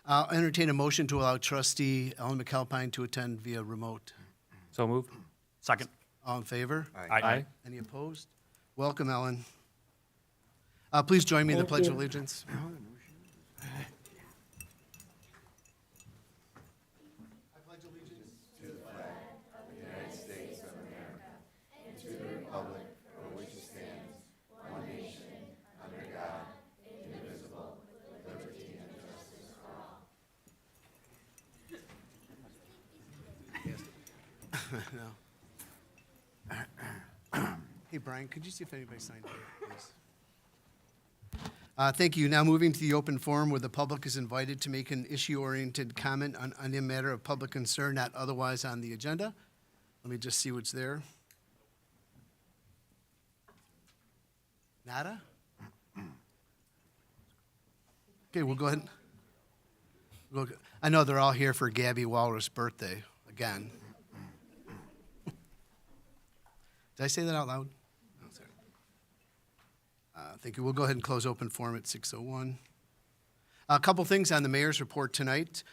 I'll entertain a motion to allow trustee Ellen McAlpine to attend via remote. So moved. Second. All in favor? Aye. Any opposed? Welcome, Ellen. Please join me in the Pledge of Allegiance. Hey, Brian, could you see if anybody signed up, please? Thank you. Now moving to the open forum where the public is invited to make an issue-oriented comment on any matter of public concern not otherwise on the agenda. Let me just see what's there. Nada? Okay, we'll go ahead. I know they're all here for Gabby Walrus' birthday, again. Did I say that out loud? No, sorry. Thank you. We'll go ahead and close open forum at 6:01. A couple things on the mayor's report tonight.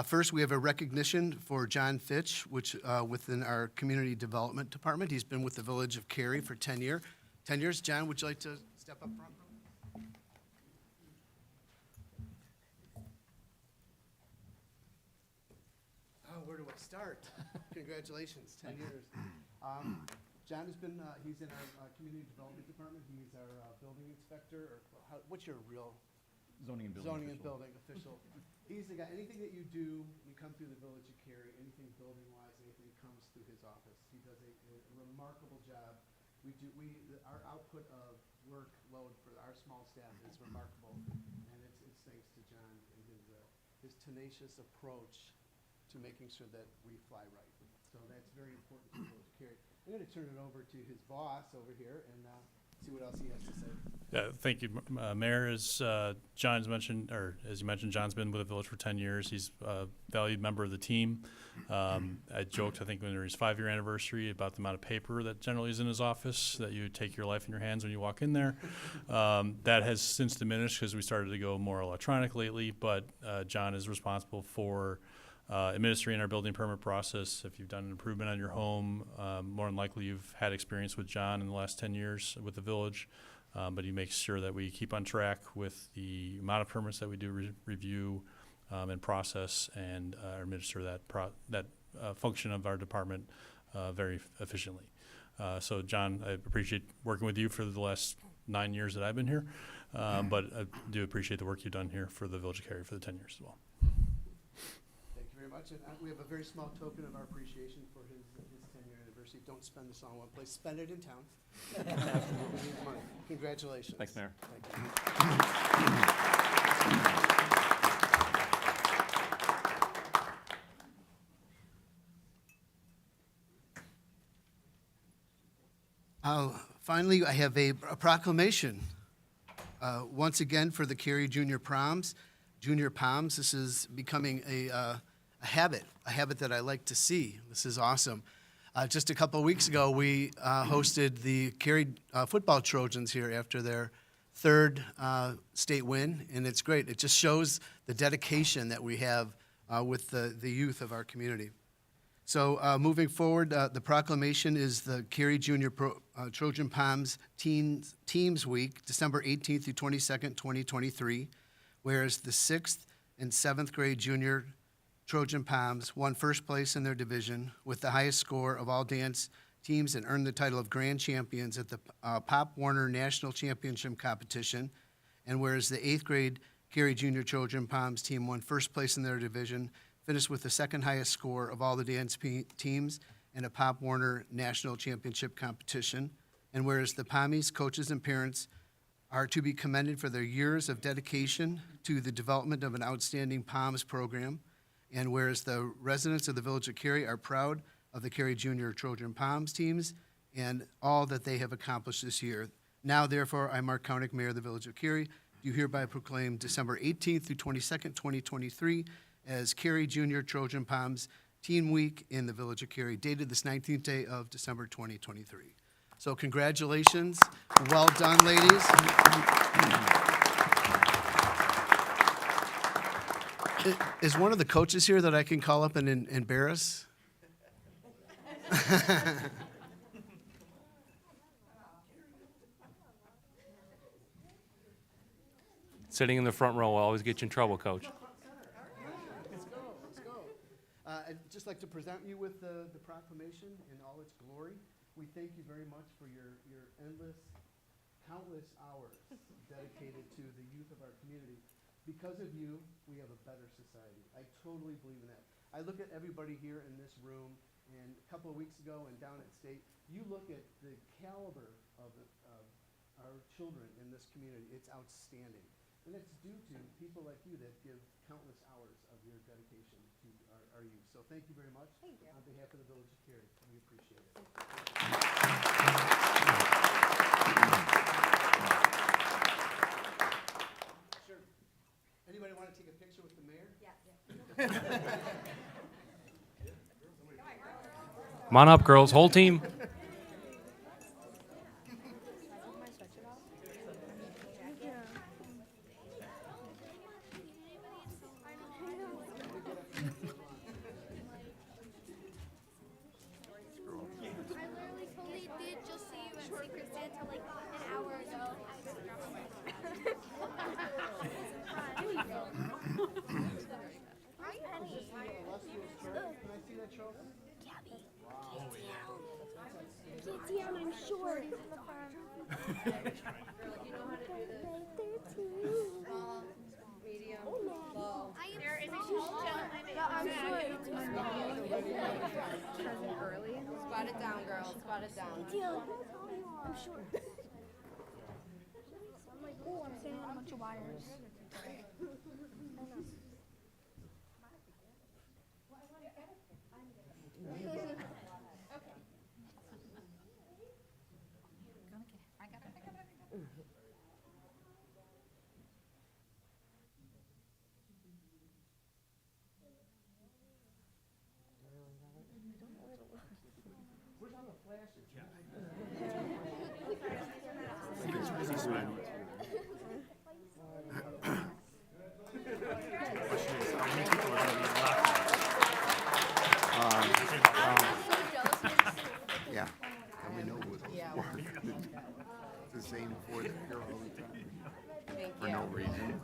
First, we have a recognition for John Fitch, which within our community development department. He's been with the village of Cary for 10 years. John, would you like to step up front? Oh, where do I start? Congratulations, 10 years. John has been, he's in our community development department. He's our building inspector, or what's your real? Zoning and Zoning and building building official. He's the guy, anything that you do, you come through the village of Cary, anything building-wise, anything comes through his office. He does a remarkable job. Our output of workload for our small staff is remarkable, and it's thanks to John and his tenacious approach to making sure that we fly right. So that's very important to the village of Cary. I'm going to turn it over to his boss over here and see what else he has to say. Yeah, thank you, Mayor. As John's mentioned, or as you mentioned, John's been with the village for 10 years. He's a valued member of the team. I joked, I think, when it was his 5-year anniversary about the amount of paper that generally is in his office, that you take your life in your hands when you walk in there. That has since diminished because we started to go more electronic lately, but John is responsible for administering our building permit process. If you've done an improvement on your home, more than likely you've had experience with John in the last 10 years with the village, but he makes sure that we keep on track with the amount of permits that we do review and process, and administer that function of our department very efficiently. So John, I appreciate working with you for the last 9 years that I've been here, but I do appreciate the work you've done here for the Village of Cary for the 10 years as well. Very much, and we have a very small token of our appreciation for his 10-year anniversary. Don't spend this all in one place, spend it in town. We need the money. Congratulations. Thanks, Mayor. Finally, I have a proclamation. Once again, for the Cary Junior Proms. Junior Poms, this is becoming a habit that I like to see. This is awesome. Just a couple of weeks ago, we hosted the Cary football Trojans here after their third state win, and it's great. It just shows the dedication that we have with the youth of our community. So moving forward, the proclamation is the Cary Junior Trojan Poms Teams Week, December 18th through 22nd, 2023, whereas the 6th and 7th grade junior Trojan Poms won first place in their division with the highest score of all dance teams and earned the title of grand champions at the Pop Warner National Championship competition. And whereas the 8th grade Cary Junior Trojan Poms team won first place in their division, finished with the second highest score of all the dance teams in a Pop Warner National Championship competition. And whereas the Pommies, coaches, and parents are to be commended for their years of dedication to the development of an outstanding POMS program. And whereas the residents of the Village of Cary are proud of the Cary Junior Trojan Poms teams and all that they have accomplished this year. Now, therefore, I, Mark Koenig, Mayor of the Village of Cary, do hereby proclaim December 18th through 22nd, 2023 as Cary Junior Trojan Poms Teen Week in the Village of Cary, dated this 19th day of December 2023. So congratulations. Well done, ladies. Is one of the coaches here that I can call up and embarrass? Sitting in the front row will always get you in trouble, Coach. Let's go. I'd just like to present you with the proclamation in all its glory. We thank you very much for your endless, countless hours dedicated to the youth of our community. Because of you, we have a better society. I totally believe in that. I look at everybody here in this room, and a couple of weeks ago and down at State, you look at the caliber of our children in this community. It's outstanding. And it's due to people like you that give countless hours of your dedication to our youth. So thank you very much. Thank you. On behalf of the Village of Cary, we appreciate it. Sure. Anybody want to take a picture with the mayor? Yeah. Come on up, girls. Whole team. I literally totally did just see you at Secret Santa like an hour ago. Can I see that trophy? Gabby, get down. I'm short. Medium, low. I am I'm short. Squat it down, girls. Squat it down. I'm short. I'm like, oh, I'm standing on a bunch of wires. Yeah, and we know it was work. It's the same for the here all the time. For no reason,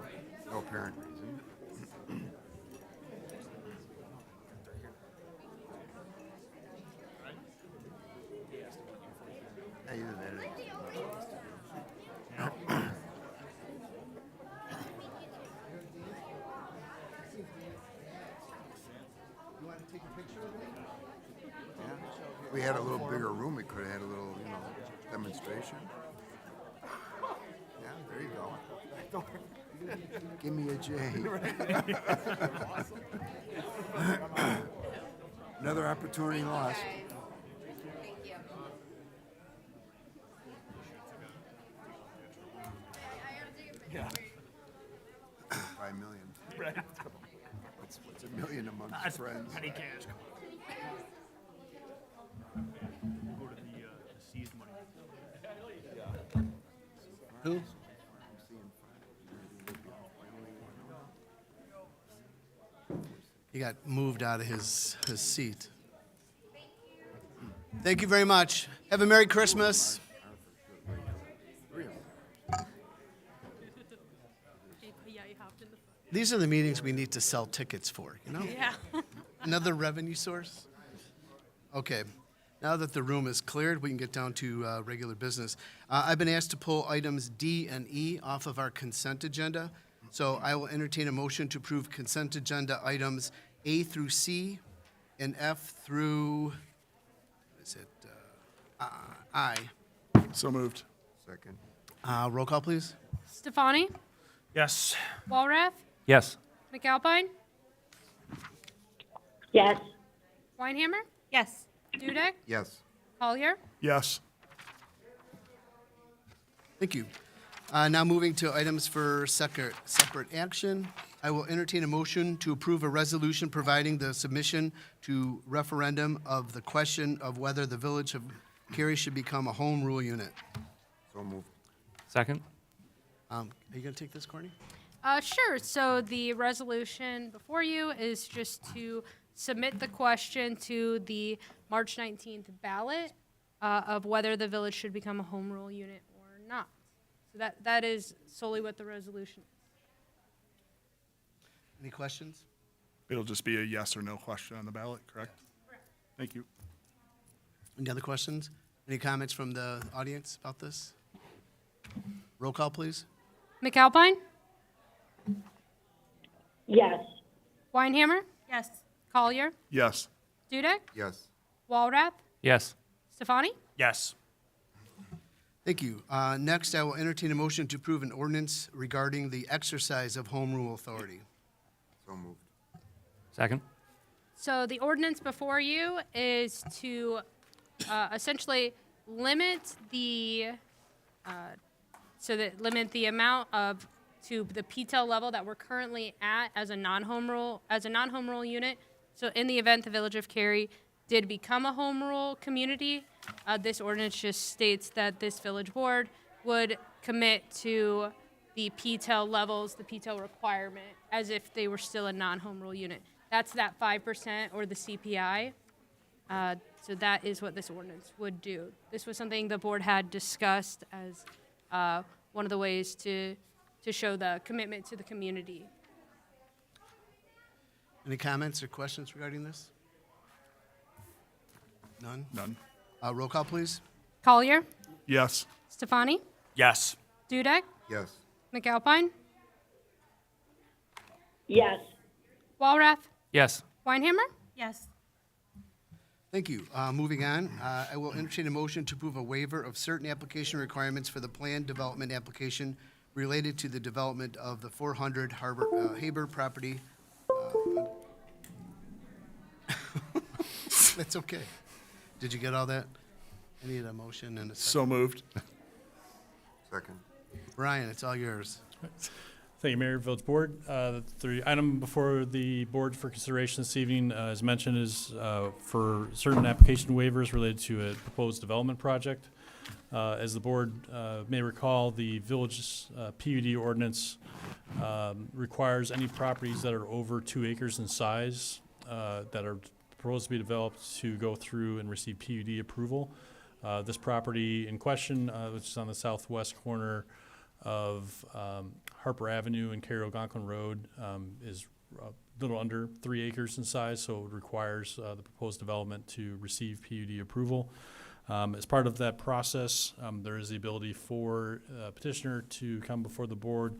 no apparent reason. Either that or- You want to take a picture with me? yeah. If we had a little bigger room, we could have had a little, demonstration. Yeah, there you go. Give me a J. Another opportunity lost. Thank you. 5 million. Right. What's a million amongst friends? Petty cash. Go to the seized money. Who? He got moved out of his seat. Thank you very much. Have a Merry Christmas. These are the meetings we need to sell tickets for, Yeah. Another revenue source? Okay. Now that the room is cleared, we can get down to regular business. I've been asked to pull items D and E off of our consent agenda. So I will entertain a motion to approve consent agenda items A through C and F through, what is it, I. So moved. Second. Roll call, please. Stefani, Yes. Walrath, Yes. McAlpine, Yes. Weinhammer, Yes. Dudek, Yes. Collier. Yes. Thank you. Now moving to items for separate action. I will entertain a motion to approve a resolution providing the submission to referendum of the question of whether the Village of Cary should become a home rule unit. So moved. Second. Are you going to take this, Courtney? Sure. So the resolution before you is just to submit the question to the March 19th ballot of whether the village should become a home rule unit or not. So that is solely what the resolution is. Any questions? It'll just be a yes or no question on the ballot, correct? Correct. Thank you. Any other questions? Any comments from the audience about this? Roll call, please. McAlpine? Yes. Weinhammer? Yes. Collier? Yes. Dudek? Yes. Walrath? Yes. Stefani? Yes. Thank you. Next, I will entertain a motion to approve an ordinance regarding the exercise of home rule authority. So moved. Second? So the ordinance before you is to essentially limit the limit the amount of to the PTEL level that we're currently at as a non-home rule unit. So in the event the Village of Cary did become a home rule community, this ordinance just states that this village board would commit to the PTEL levels, the PTEL requirement, as if they were still a non-home rule unit. That's that 5% or the CPI. So that is what this ordinance would do. This was something the board had discussed as one of the ways to show the commitment to the community. Any comments or questions regarding this? None? None. Roll call, please. Collier, Yes. Stefani, Yes. Dudek, Yes. McAlpine, Yes. Walrath, Yes. Weinhammer. Yes. Thank you. Moving on, I will entertain a motion to approve a waiver of certain application requirements for the planned development application related to the development of the 400 Haber property. That's okay. Did you get all that? I need a motion and a second. So moved. Second. Brian, it's all yours. Thank you, Mayor, Village Board. The item before the board for consideration this evening, as mentioned, is for certain application waivers related to a proposed development project. As the board may recall, the village's PUD ordinance requires any properties that are over 2 acres in size that are proposed to be developed to go through and receive PUD approval. This property in question, which is on the southwest corner of Harper Avenue and Cary-Algonquin Road, is a little under 3 acres in size, so it requires the proposed development to receive PUD approval. As part of that process, there is the ability for a petitioner to come before the board,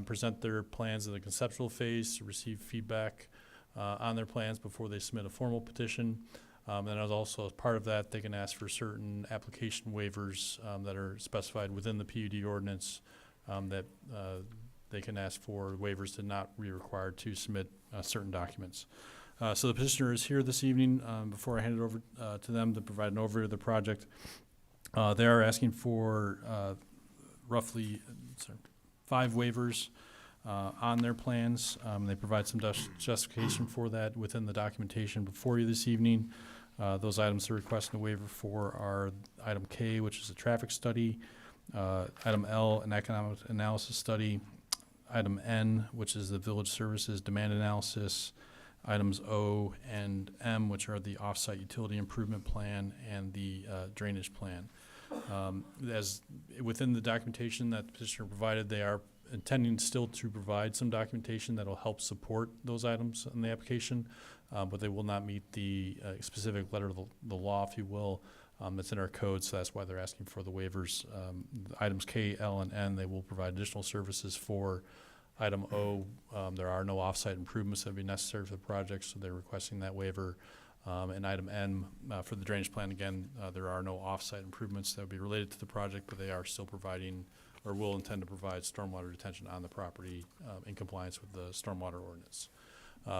present their plans in the conceptual phase, to receive feedback on their plans before they submit a formal petition. And also as part of that, they can ask for certain application waivers that are specified within the PUD ordinance that they can ask for waivers to not be required to submit certain documents. So the petitioner is here this evening. Before I hand it over to them to provide an overview of the project, they are asking for roughly 5 waivers on their plans. They provide some justification for that within the documentation before you this evening. Those items they're requesting a waiver for are item K, which is a traffic study, item L, an economic analysis study, item N, which is the village services demand analysis, items O and M, which are the off-site utility improvement plan and the drainage plan. As within the documentation that the petitioner provided, they are intending still to provide some documentation that will help support those items in the application, but they will not meet the specific letter of the law, if you will, that's in our code, so that's why they're asking for the waivers. The items K, L, and N, they will provide additional services for. Item O, there are no off-site improvements that would be necessary for the project, so they're requesting that waiver. And item N, for the drainage plan, again, there are no off-site improvements that would be related to the project, but they are still providing or will intend to provide stormwater detention on the property in compliance with the stormwater ordinance.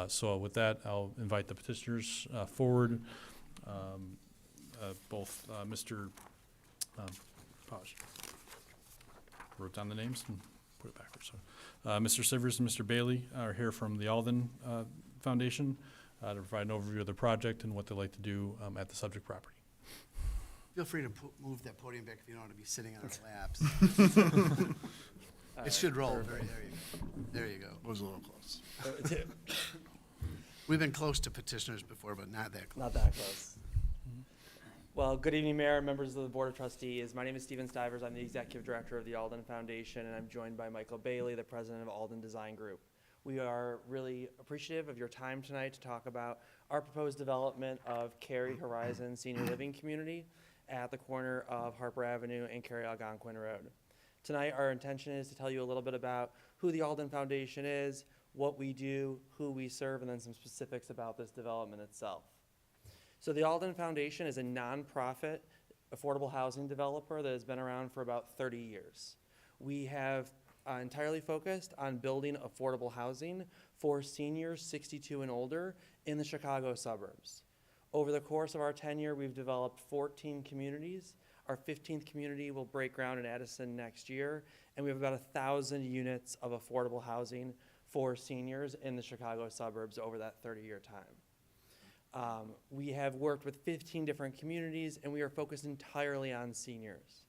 So with that, I'll invite the petitioners forward. Both Mr. Pause. Wrote down the names and put it backwards. So, Mr. Sivers and Mr. Bailey are here from the Alden Foundation to provide an overview of the project and what they like to do at the subject property. Feel free to move that podium back if you don't want to be sitting on our laps. It should roll. There you go. There you go. Was a little close. We've been close to petitioners before, but not that close. Not that close. Well, good evening, Mayor, members of the Board of Trustees. My name is Steven Stivers. I'm the Executive Director of the Alden Foundation, and I'm joined by Michael Bailey, the President of Alden Design Group. We are really appreciative of your time tonight to talk about our proposed development of Cary Horizon Senior Living Community at the corner of Harper Avenue and Cary Algonquin Road. Tonight, our intention is to tell you a little bit about who the Alden Foundation is, what we do, who we serve, and then some specifics about this development itself. So the Alden Foundation is a nonprofit affordable housing developer that has been around for about 30 years. We have entirely focused on building affordable housing for seniors 62 and older in the Chicago suburbs. Over the course of our tenure, we've developed 14 communities. Our 15th community will break ground in Addison next year, and we have about 1,000 units of affordable housing for seniors in the Chicago suburbs over that 30-year time. We have worked with 15 different communities, and we are focused entirely on seniors.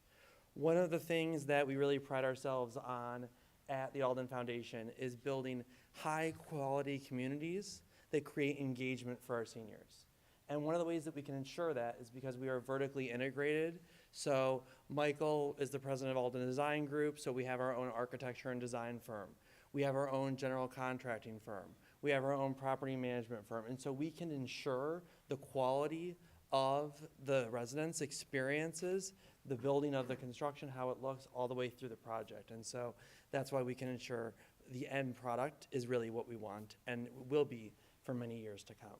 One of the things that we really pride ourselves on at the Alden Foundation is building high-quality communities that create engagement for our seniors. And one of the ways that we can ensure that is because we are vertically integrated. So Michael is the president of Alden Design Group, so we have our own architecture and design firm. We have our own general contracting firm. We have our own property management firm. And so we can ensure the quality of the residents' experiences, the building of the construction, how it looks, all the way through the project. And so that's why we can ensure the end product is really what we want and will be for many years to come.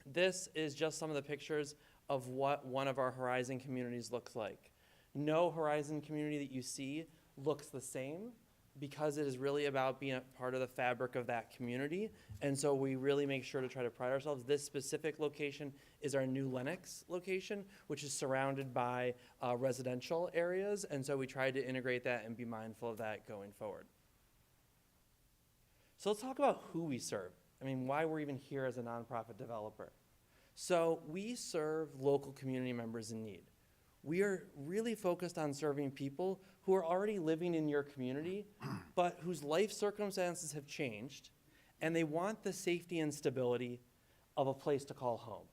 This is just some of the pictures of what one of our Horizon communities looks like. No Horizon community that you see looks the same because it is really about being a part of the fabric of that community. And so we really make sure to try to pride ourselves. This specific location is our new Lenox location, which is surrounded by residential areas. And so we tried to integrate that and be mindful of that going forward. So let's talk about who we serve. I mean, why we're even here as a nonprofit developer. So we serve local community members in need. We are really focused on serving people who are already living in your community, but whose life circumstances have changed, and they want the safety and stability of a place to call home.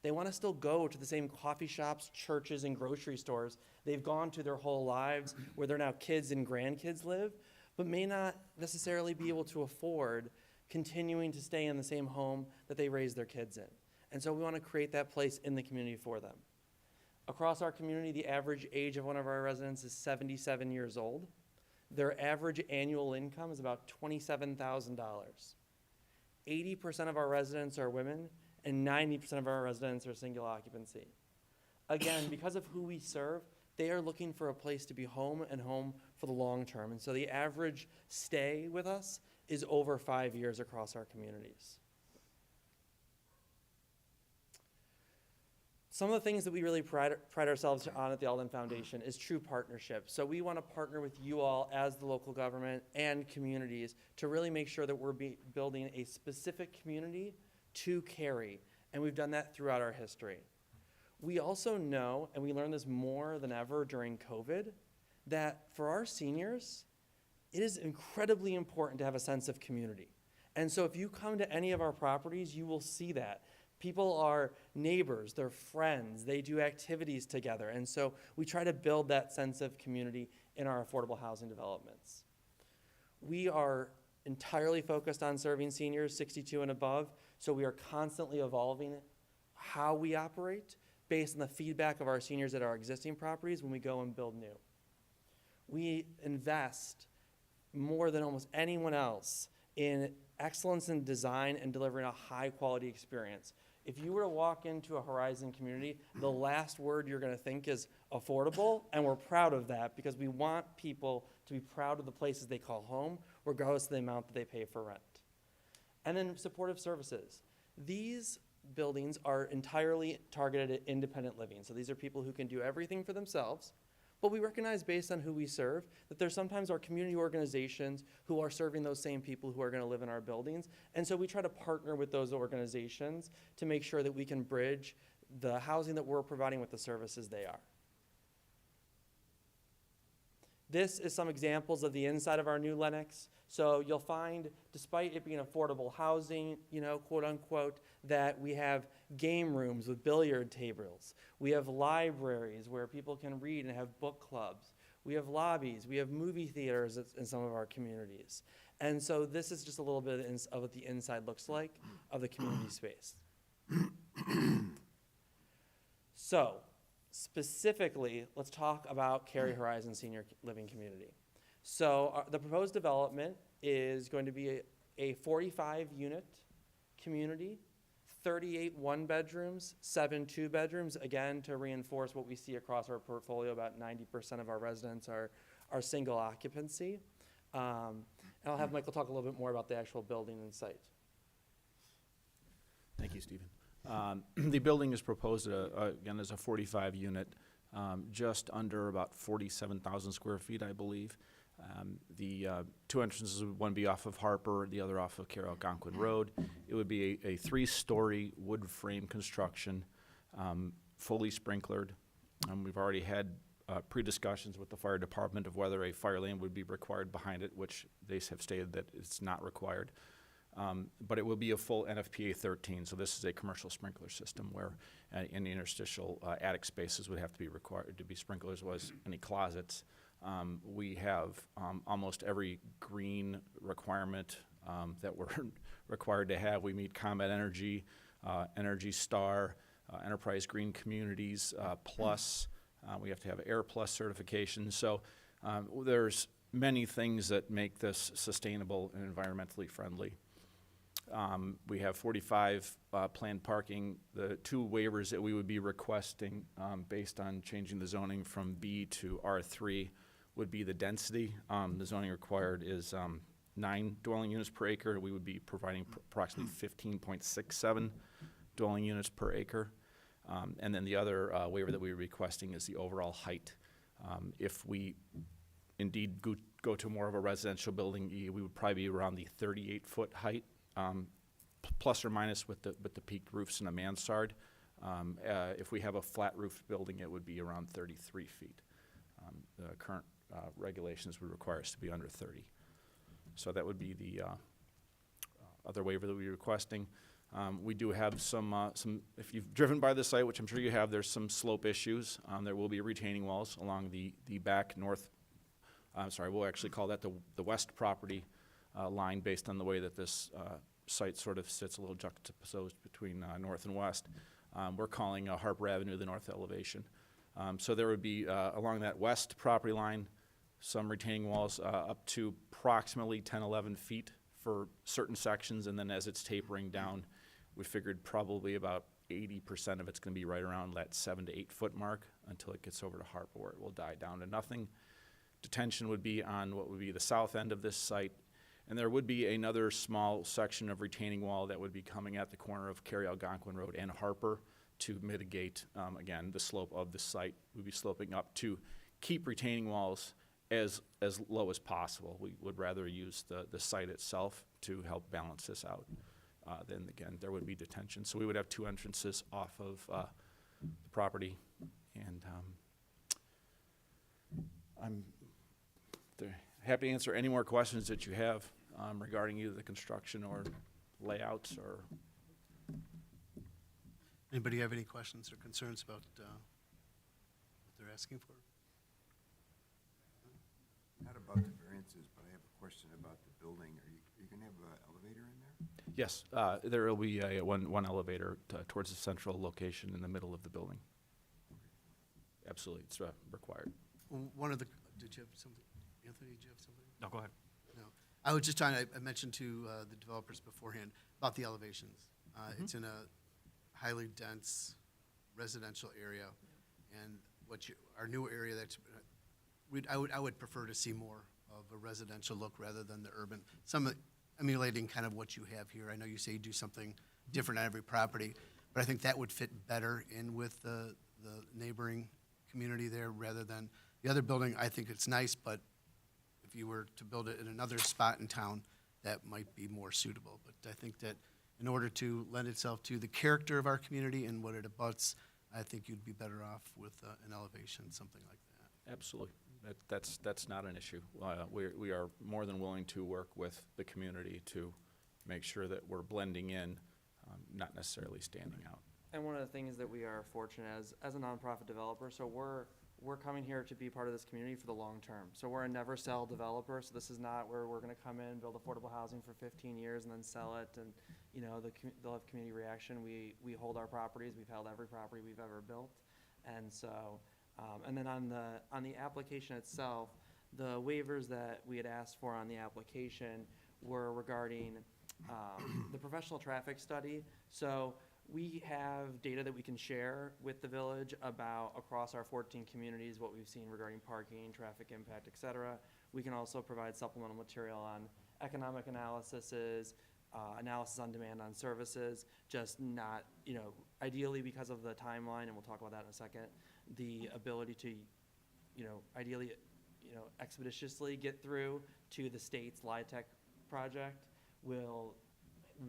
They want to still go to the same coffee shops, churches, and grocery stores they've gone to their whole lives, where their now kids and grandkids live, but may not necessarily be able to afford continuing to stay in the same home that they raised their kids in. And so we want to create that place in the community for them. Across our community, the average age of one of our residents is 77 years old. Their average annual income is about $27,000. 80% of our residents are women, and 90% of our residents are single occupancy. Again, because of who we serve, they are looking for a place to be home and home for the long term. And so the average stay with us is over 5 years across our communities. Some of the things that we really pride ourselves on at the Alden Foundation is true partnership. So we want to partner with you all as the local government and communities to really make sure that we're building a specific community to Cary, and we've done that throughout our history. We also know, and we learned this more than ever during COVID, that for our seniors, it is incredibly important to have a sense of community. And so if you come to any of our properties, you will see that. People are neighbors, they're friends, they do activities together. And so we try to build that sense of community in our affordable housing developments. We are entirely focused on serving seniors 62 and above, so we are constantly evolving how we operate based on the feedback of our seniors at our existing properties when we go and build new. We invest more than almost anyone else in excellence in design and delivering a high quality experience. If you were to walk into a Horizon community, the last word you're going to think is affordable, and we're proud of that because we want people to be proud of the places they call home, regardless of the amount that they pay for rent. And then supportive services. These buildings are entirely targeted at independent living. So these are people who can do everything for themselves, but we recognize based on who we serve that there sometimes are community organizations who are serving those same people who are going to live in our buildings. And so we try to partner with those organizations to make sure that we can bridge the housing that we're providing with the services they are. This is some examples of the inside of our new Lennox. So you'll find, despite it being affordable housing, you know, quote unquote, that we have game rooms with billiard tables. We have libraries where people can read and have book clubs. We have lobbies. We have movie theaters in some of our communities. And so this is just a little bit of what the inside looks like of the community space. So, specifically, let's talk about Cary Horizon Senior Living Community. So, the proposed development is going to be a 45-unit community, 38 one-bedrooms, 7 two-bedrooms, again, to reinforce what we see across our portfolio. About 90% of our residents are single occupancy. And I'll have Michael talk a little bit more about the actual building and site. Thank you, Stephen. The building is proposed, again, as a 45-unit, just under about 47,000 square feet, I believe. The two entrances would one be off of Harper, the other off of Cary Algonquin Road. It would be a 3-story wood frame construction, fully sprinklered. We've already had pre-discussions with the fire department of whether a fire lane would be required behind it, which they have stated that it's not required. But it will be a full NFPA 13, so this is a commercial sprinkler system where any interstitial attic spaces would have to be required to be sprinkled, as well as any closets. We have almost every green requirement that we're required to have. We meet Combat Energy, Energy Star, Enterprise Green Communities Plus. We have to have Air Plus certification. So there's many things that make this sustainable and environmentally friendly. We have 45 planned parking. The 2 waivers that we would be requesting based on changing the zoning from B to R3 would be the density. The zoning required is 9 dwelling units per acre. We would be providing approximately 15.67 dwelling units per acre. And then the other waiver that we were requesting is the overall height. If we indeed go to more of a residential building, we would probably be around the 38-foot height. Plus or minus with the peaked roofs and a mansard. If we have a flat roof building, it would be around 33 feet. The current regulations would require us to be under 30. So that would be the other waiver that we're requesting. We do have some, if you've driven by the site, which I'm sure you have, there's some slope issues. There will be retaining walls along the back north, we'll actually call that the west property line based on the way that this site sort of sits a little juxtaposed between north and west. We're calling Harper Avenue the north elevation. So there would be, along that west property line, some retaining walls up to approximately 10, 11 feet for certain sections, and then as it's tapering down, we figured probably about 80% of it's going to be right around that 7 to 8 foot mark until it gets over to Harper, where it will die down to nothing. Detention would be on what would be the south end of this site. And there would be another small section of retaining wall that would be coming at the corner of Cary Algonquin Road and Harper to mitigate, again, the slope of the site. We'd be sloping up to keep retaining walls as low as possible. We would rather use the site itself to help balance this out. Then again, there would be detention. So we would have 2 entrances off of the property. And I'm happy to answer any more questions that you have regarding either the construction or layouts or. Anybody have any questions or concerns about what they're asking for? Not about the variances, but I have a question about the building. Are you going to have an elevator in there? Yes, there will be one elevator towards the central location in the middle of the building. Absolutely, it's required. Did you have something? Anthony, did you have something? No, go ahead. No. I was just I mentioned to the developers beforehand about the elevations. It's in a highly dense residential area, and our new area I would prefer to see more of a residential look rather than the urban. Some emulating kind of what you have here. I know you say you do something different on every property, but I think that would fit better in with the neighboring community there rather than the other building. I think it's nice, but if you were to build it in another spot in town, that might be more suitable. But I think that in order to lend itself to the character of our community and what it abuts, I think you'd be better off with an elevation, something like that. Absolutely. That's not an issue. We are more than willing to work with the community to make sure that we're blending in, not necessarily standing out. And one of the things that we are fortunate as a nonprofit developer, so we're coming here to be part of this community for the long term. So we're a never sell developer, so this is not where we're gonna come in, build affordable housing for 15 years and then sell it and, you know, they'll have community reaction. We hold our properties, we've held every property we've ever built. And so, and then on the application itself, the waivers that we had asked for on the application were regarding the professional traffic study. So we have data that we can share with the village about across our 14 communities, what we've seen regarding parking, traffic impact, et cetera. We can also provide supplemental material on economic analyses, analysis on demand on services, just not, you know, ideally because of the timeline, and we'll talk about that in a second, the ability to, you know, ideally, you know, expeditiously get through to the state's LIHTC project will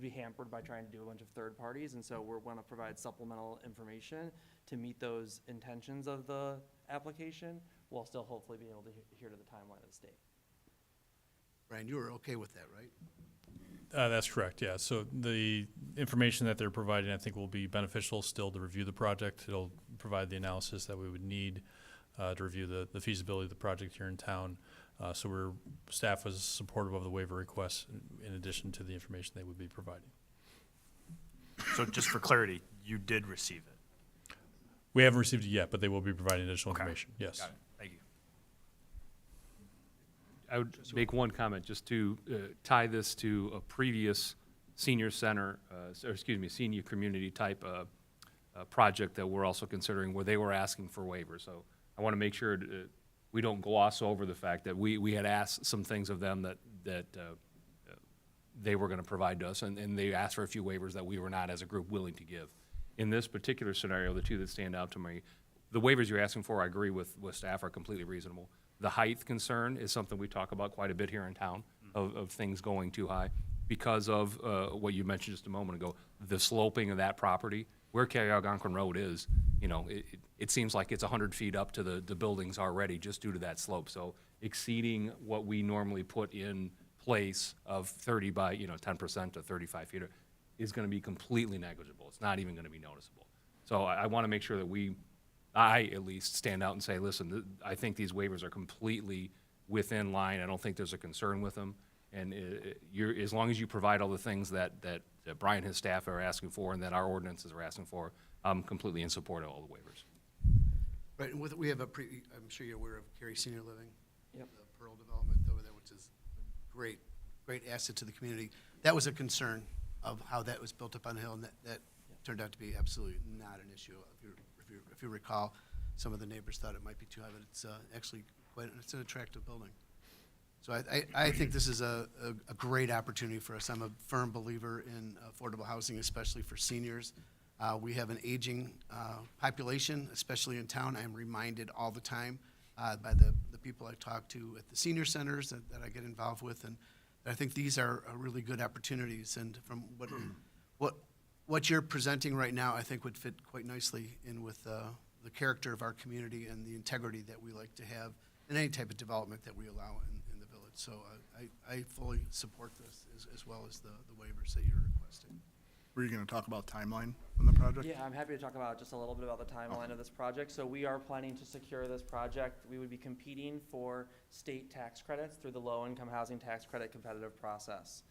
be hampered by trying to do a bunch of third parties, and so we're want to provide supplemental information to meet those intentions of the application, while still hopefully being able to adhere to the timeline of the state. Brian, you were okay with that, right? That's correct, yeah. So the information that they're providing, I think, will be beneficial still to review the project. It'll provide the analysis that we would need to review the feasibility of the project here in town. So staff was supportive of the waiver request in addition to the information they would be providing. So just for clarity, you did receive it? We haven't received it yet, but they will be providing additional Okay. information, yes. Got it. Thank you. I would make one comment just to tie this to a previous senior center, or excuse me, senior community type project that we're also considering where they were asking for waivers. So I want to make sure we don't gloss over the fact that we had asked some things of them that they were going to provide to us, and they asked for a few waivers that we were not as a group willing to give. In this particular scenario, the two that stand out to me, the waivers you're asking for, I agree with staff, are completely reasonable. The height concern is something we talk about quite a bit here in town, of things going too high, because of what you mentioned just a moment ago, the sloping of that property. Where Cary Algonquin Road is, you know, it seems like it's 100 feet up to the buildings already just due to that slope. So exceeding what we normally put in place of 30 by, 10% to 35 feet is going to be completely negligible. It's not even going to be noticeable. So I want to make sure that I at least stand out and say, listen, I think these waivers are completely within line. I don't think there's a concern with them. And as long as you provide all the things that Brian and his staff are asking for and that our ordinances are asking for, I'm completely in support of all the waivers. Right, and we have I'm sure you're aware of Cary Senior Living. Yep. The Pearl development over there, which is a great asset to the community. That was a concern of how that was built up on the hill, and that turned out to be absolutely not an issue. If you recall, some of the neighbors thought it might be too high, but it's actually it's an attractive building. So I think this is a great opportunity for us. I'm a firm believer in affordable housing, especially for seniors. We have an aging population, especially in town. I'm reminded all the time by the people I talk to at the senior centers that I get involved with, and I think these are really good opportunities. And from what you're presenting right now, I think would fit quite nicely in with the character of our community and the integrity that we like to have in any type of development that we allow in the village. So I fully support this as well as the waivers that you're requesting. Were you going to talk about timeline on the project? Yeah, I'm happy to talk about just a little bit about the timeline of this project. So we are planning to secure this project. We would be competing for state tax credits through the low-income housing tax credit competitive process.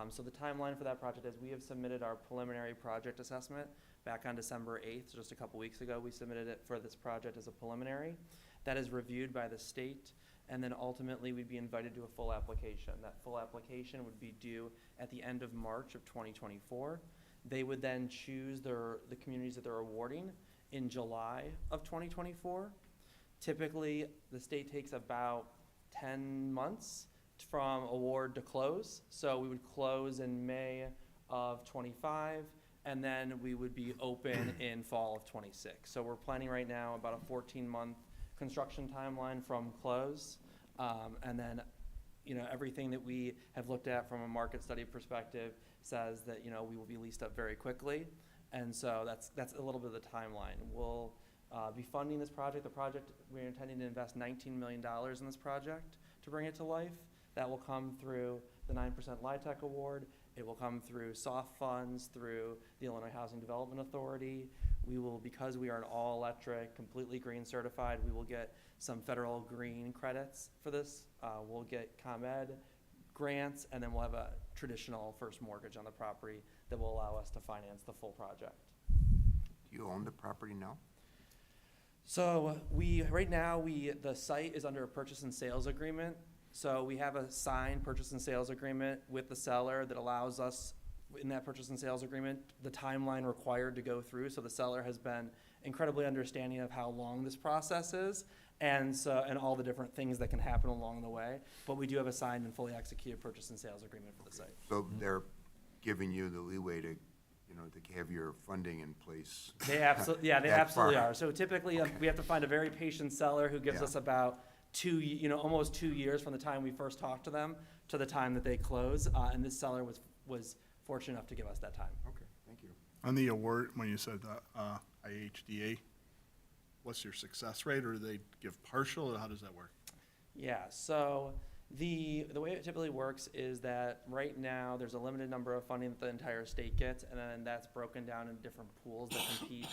So the timeline for that project is we have submitted our preliminary project assessment back on December 8th, so just a couple weeks ago. We submitted it for this project as a preliminary. That is reviewed by the state, and then ultimately we'd be invited to a full application. That full application would be due at the end of March of 2024. They would then choose the communities that they're awarding in July of 2024. Typically, the state takes about 10 months from award to close. So we would close in May of 25, and then we would be open in fall of 26. So we're planning right now about a 14-month construction timeline from close. And then, everything that we have looked at from a market study perspective says that, we will be leased up very quickly. And so that's a little bit of the timeline. We'll be funding this project. The project, we're intending to invest $19 million in this project to bring it to life. That will come through the 9% LIHTC award. It will come through soft funds, through the Illinois Housing Development Authority. We will, because we are an all-electric, completely green certified, we will get some federal green credits for this. We'll get ComEd grants, and then we'll have a traditional first mortgage on the property that will allow us to finance the full project. Do you own the property now? So right now, the site is under a purchase and sales agreement. So we have a signed purchase and sales agreement with the seller that allows us, in that purchase and sales agreement, the timeline required to go through. So the seller has been incredibly understanding of how long this process is, and all the different things that can happen along the way. But we do have a signed and fully executed purchase and sales agreement for the site. So they're giving you the leeway to, you know, to have your funding in place? They absolutely, yeah, they that absolutely far. are. So typically, we have to find a very patient seller who gives Yeah. us about almost 2 years from the time we first talk to them to the time that they close. And this seller was fortunate enough to give us that time. Okay, thank you. On the award, when you said IHDA, what's your success rate, or do they give partial, or how does that work? Yeah, so the way it typically works is that right now, there's a limited number of funding that the entire state gets, and then that's broken down in different pools that compete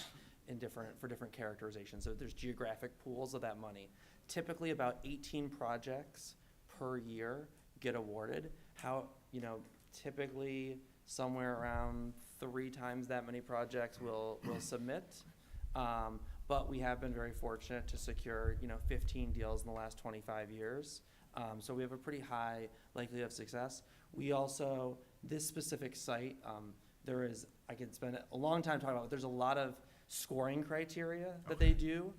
for different characterizations. So there's geographic pools of that money. Typically, about 18 projects per year get awarded. Typically somewhere around 3 times that many projects will submit. But we have been very fortunate to secure, 15 deals in the last 25 years. So we have a pretty high likelihood of success. We also, this specific site, I could spend a long time talking about it. There's a lot of scoring criteria that they do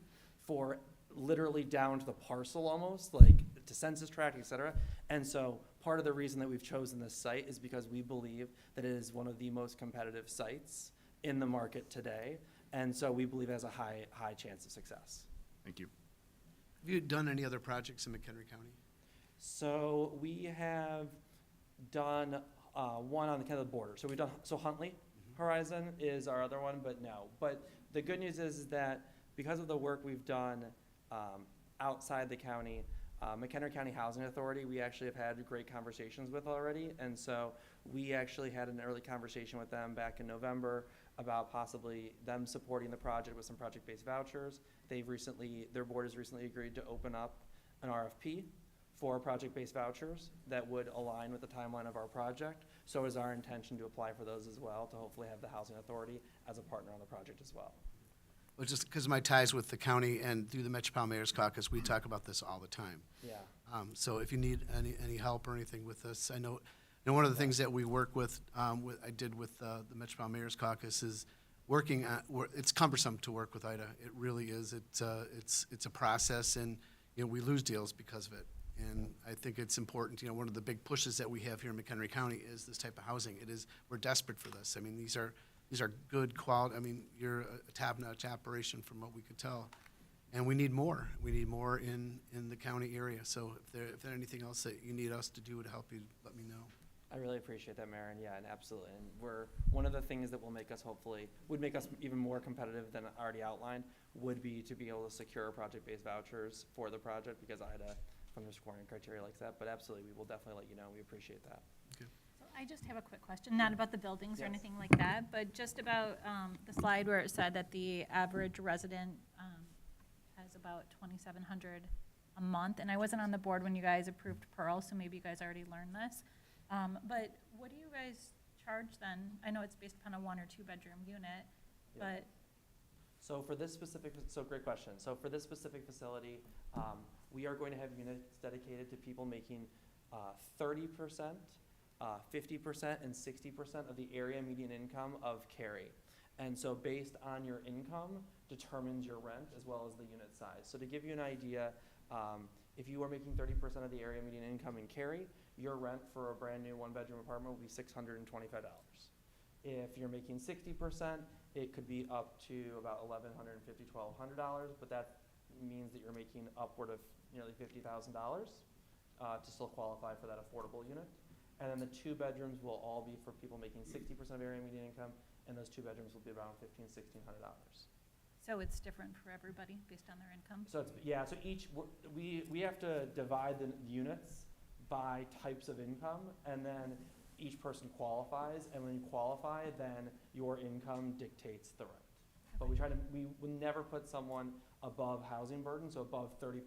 for literally down to the parcel almost, like to census tract, et cetera. And so part of the reason that we've chosen this site is because we believe that it is one of the most competitive sites in the market today. And so we believe it has a high chance of success. Thank you. Have you done any other projects in McHenry County? So we have done one on the kind of border. So we've done, Huntley Horizon is our other one, but no. But the good news is that because of the work we've done outside the county, McHenry County Housing Authority, we actually have had great conversations with already. And so we actually had an early conversation with them back in November about possibly them supporting the project with some project-based vouchers. Their board has recently agreed to open up an RFP for project-based vouchers that would align with the timeline of our project. So is our intention to apply for those as well, to hopefully have the Housing Authority as a partner on the project as well. Well, just because of my ties with the county and through the Metropolitan Mayor's Caucus, we talk about this all the time. Yeah. So if you need any help or anything with this, I know one of the things that we work with, I did with the Metropolitan Mayor's Caucus is working on, it's cumbersome to work with IDA. It really is. It's a process, and we lose deals because of it. And I think it's important. One of the big pushes that we have here in McHenry County is this type of housing. We're desperate for this. I mean, these are good quality. I mean, you're a top-notch operation from what we could tell. And we need more. We need more in the county area. So if there's anything else that you need us to do to help you, let me know. I really appreciate that, Mayor, and absolutely. And one of the things that would make us even more competitive than already outlined would be to be able to secure project-based vouchers for the project, because IDA, from their scoring criteria, likes that. But absolutely, we will definitely let you know. We appreciate that. Okay. So I just have a quick question, not about the buildings or Yes. anything like that, but just about the slide where it said that the average resident has about $2,700 a month. And I wasn't on the board when you guys approved Pearl, so maybe you guys already learned this. But what do you guys charge then? I know it's based upon a 1 or 2 bedroom unit, Yeah. but So for this specific, great question. So for this specific facility, we are going to have units dedicated to people making 30%, 50%, and 60% of the area median income of Cary. And so based on your income determines your rent as well as the unit size. So to give you an idea, if you are making 30% of the area median income in Cary, your rent for a brand new 1-bedroom apartment will be $625. If you're making 60%, it could be up to about $1,150, $1,200, but that means that you're making upward of nearly $50,000 to still qualify for that affordable unit. And then the 2 bedrooms will all be for people making 60% of area median income, and those 2 bedrooms will be around $1,500, $1,600. So it's different for everybody based on their income? So it's, yeah, so we have to divide the units by types of income, and then each person qualifies, and when you qualify, then your income dictates the rent. But we will never put someone above housing burden, so above 30%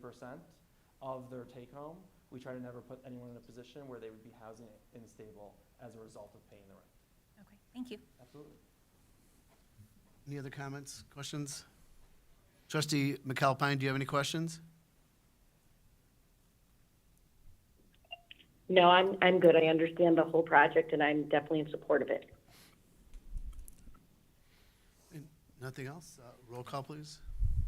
of their take-home. We try to never put anyone in a position where they would be housing unstable as a result of paying the rent. Okay, thank you. Absolutely. Any other comments, questions? Trustee McAlpine, do you have any questions? No, I'm good. I understand the whole project, and I'm definitely in support of it. Nothing else? Roll call, please.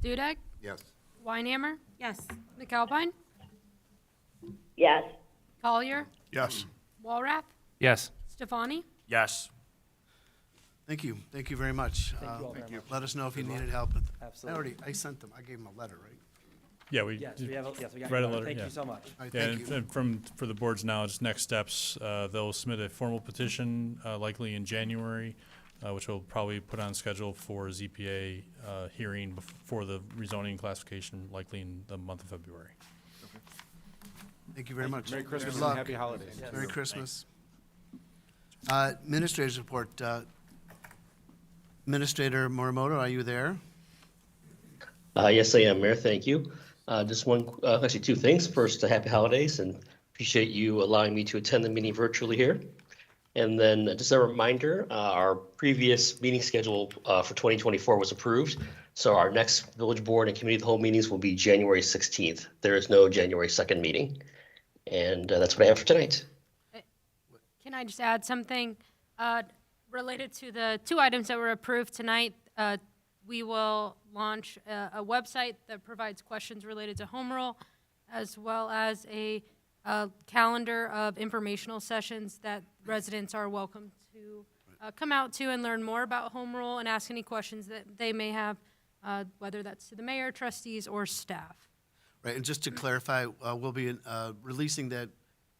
Dudek, Yes. Weinhammer, Yes. McAlpine, Yes. Collier, Yes. Walrath, Yes. Stefani. Yes. Thank you. Thank you very much. Thank you all very much. Let us know if you needed help. Absolutely. I sent them, I gave them a letter, right? Yeah, we Yes, we have, yes, we got read your a letter, Thank yeah. you so much. All right, Yeah, thank you. and for the board's knowledge, next steps, they'll submit a formal petition, likely in January, which we'll probably put on schedule for ZPA hearing before the rezoning classification, likely in the month of February. Thank you very much. Merry Christmas Good and luck. happy holidays. Yes. Merry Christmas. Administrator's report. Administrator Morimoto, are you there? Yes, I am, Mayor. Thank you. Just actually two things. First, happy holidays, and appreciate you allowing me to attend the meeting virtually here. And then just a reminder, our previous meeting schedule for 2024 was approved. So our next village board and community of the whole meetings will be January 16th. There is no January 2nd meeting. And that's what I have for tonight. Can I just add something related to the two items that were approved tonight? We will launch a website that provides questions related to home rule, as well as a calendar of informational sessions that residents are welcome to come out to and learn more about home rule and ask any questions that they may have, whether that's to the mayor, trustees, or staff. Right, and just to clarify, we'll be releasing the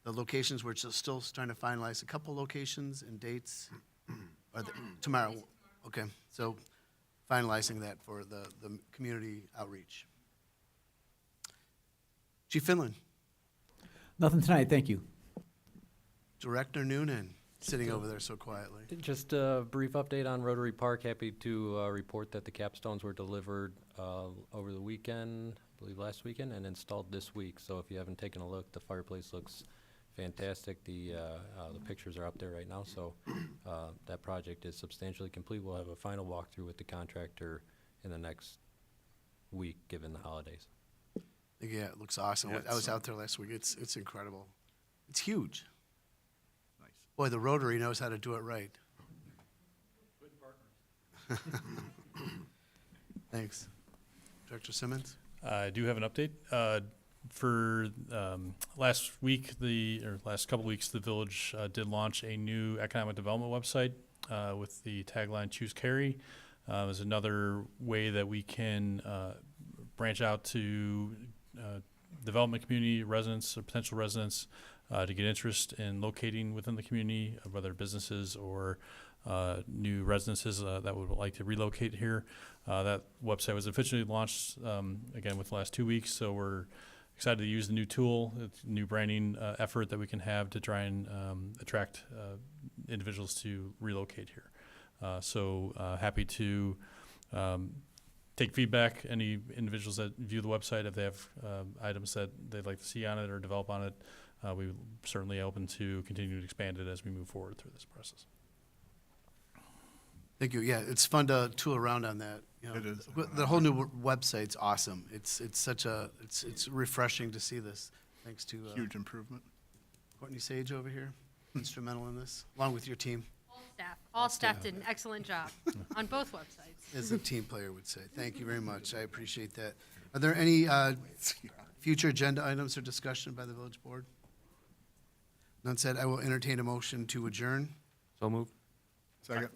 locations. We're still trying to finalize a couple locations and dates. Tomorrow. Okay, so finalizing that for the community outreach. Chief Finland. Nothing tonight, thank you. Director Noonan, sitting over there so quietly. Just a brief update on Rotary Park. Happy to report that the capstones were delivered over the weekend, I believe last weekend, and installed this week. So if you haven't taken a look, the fireplace looks fantastic. The pictures are up there right now. So that project is substantially complete. We'll have a final walkthrough with the contractor in the next week, given the holidays. Yeah, it looks awesome. Yeah, I was out there last week. It's incredible. It's huge. Nice. Boy, the Rotary knows how to do it right. Good partners. Thanks. Director Simmons? I do have an update. For last couple weeks, the village did launch a new economic development website with the tagline "Choose Cary." There's another way that we can branch out to development community residents or potential residents to get interest in locating within the community, whether businesses or new residences that would like to relocate here. That website was officially launched again with the last 2 weeks, so we're excited to use the new tool. It's a new branding effort that we can have to try and attract individuals to relocate here. So happy to take feedback. Any individuals that view the website, if they have items that they'd like to see on it or develop on it, we certainly open to continue to expand it as we move forward through this process. Thank you. Yeah, it's fun to tool around on that. You know, It is. The whole new website's awesome. It's refreshing to see this. Thanks to Huge improvement. Courtney Sage over here, instrumental in this, along with your team, All staff did an excellent job on both websites. as a team player would say. Thank you very much. I appreciate that. Are there any future agenda items or discussion by the village board? None said. I will entertain a motion to adjourn. So moved. Second.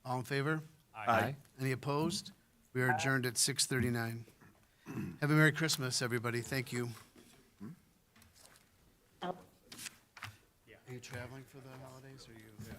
All in favor? Aye. Any opposed? We are adjourned at 6:39. Have a Merry Christmas, everybody. Thank you. Are you traveling for the holidays, or you?